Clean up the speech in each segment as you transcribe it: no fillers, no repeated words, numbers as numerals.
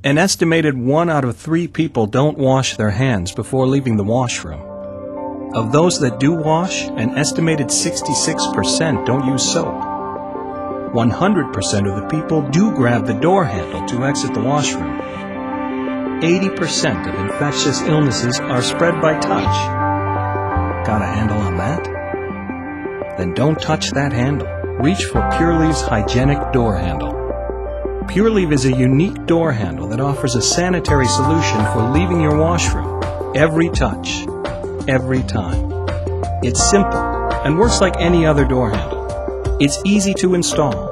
An estimated 1 out of 3 people don't wash their hands before leaving the washroom. Of those that do wash, an estimated 66% don't use soap. 100% of the people do grab the door handle to exit the washroom. 80% of infectious illnesses are spread by touch. Got a handle on that? Then don't touch that handle. Reach for Purleve's Hygienic door handle. Purleve is a unique door handle that offers a sanitary solution for leaving your washroom. Every touch, every time. It's simple and works like any other door handle. It's easy to install.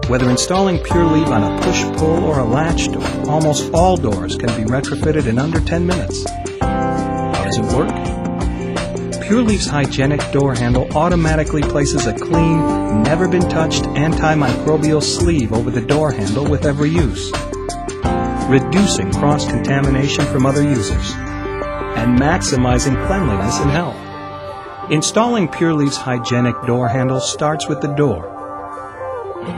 Whether installing Purleve on a push-pull or a latch door, almost all doors can be retrofitted in under 10 minutes. How does it work? Purleve's Hygienic door handle automatically places a clean, never-been-touched antimicrobial sleeve over the door handle with every use, reducing cross-contamination from other users and maximizing cleanliness and health. Installing Purleve's Hygienic door handle starts with the door.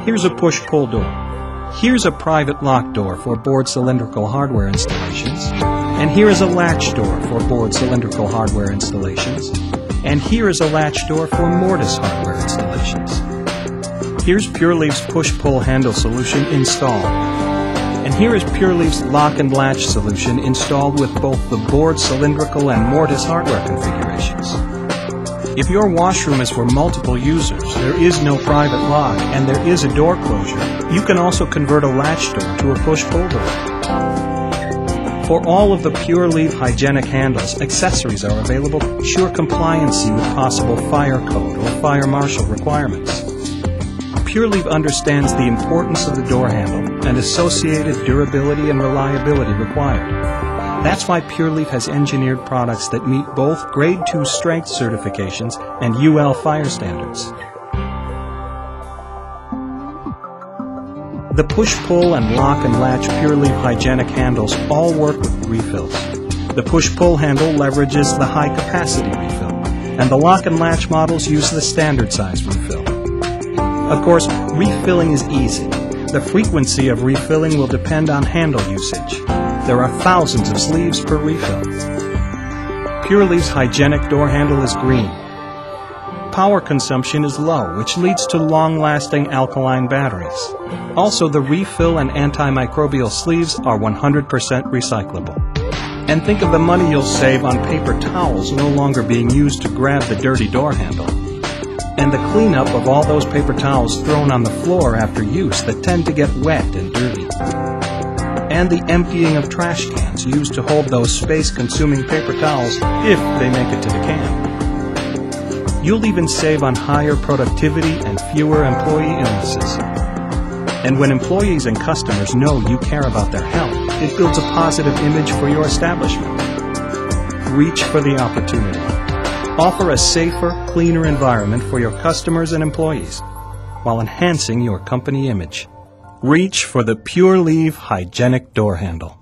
Here's a push-pull door. Here's a private lock door for board cylindrical hardware installations. And here is a latch door for board cylindrical hardware installations. And here is a latch door for mortise hardware installations. Here's Purleve's push-pull handle solution installed. And here is Purleve's lock and latch solution installed with both the board cylindrical and mortise hardware configurations. If your washroom is for multiple users, there is no private lock, and there is a door closure, you can also convert a latch door to a push-pull door. For all of the Purleve Hygienic handles, accessories are available to ensure compliancy with possible fire code or fire marshal requirements. Purleve understands the importance of the door handle and associated durability and reliability required. That's why Purleve has engineered products that meet both Grade 2 strength certifications and UL fire standards. The push-pull and lock and latch Purleve Hygienic handles all work with refills. The push-pull handle leverages the high-capacity refill, and the lock and latch models use the standard size refill. Of course, refilling is easy. The frequency of refilling will depend on handle usage. There are thousands of sleeves per refill. Purleve's Hygienic door handle is green. Power consumption is low, which leads to long-lasting alkaline batteries. Also, the refill and antimicrobial sleeves are 100% recyclable. And think of the money you'll save on paper towels no longer being used to grab the dirty door handle. And the cleanup of all those paper towels thrown on the floor after use that tend to get wet and dirty. And the emptying of trash cans used to hold those space-consuming paper towels if they make it to the can. You'll even save on higher productivity and fewer employee illnesses. And when employees and customers know you care about their health, it builds a positive image for your establishment. Reach for the opportunity. Offer a safer, cleaner environment for your customers and employees while enhancing your company image. Reach for the Purleve Hygienic door handle.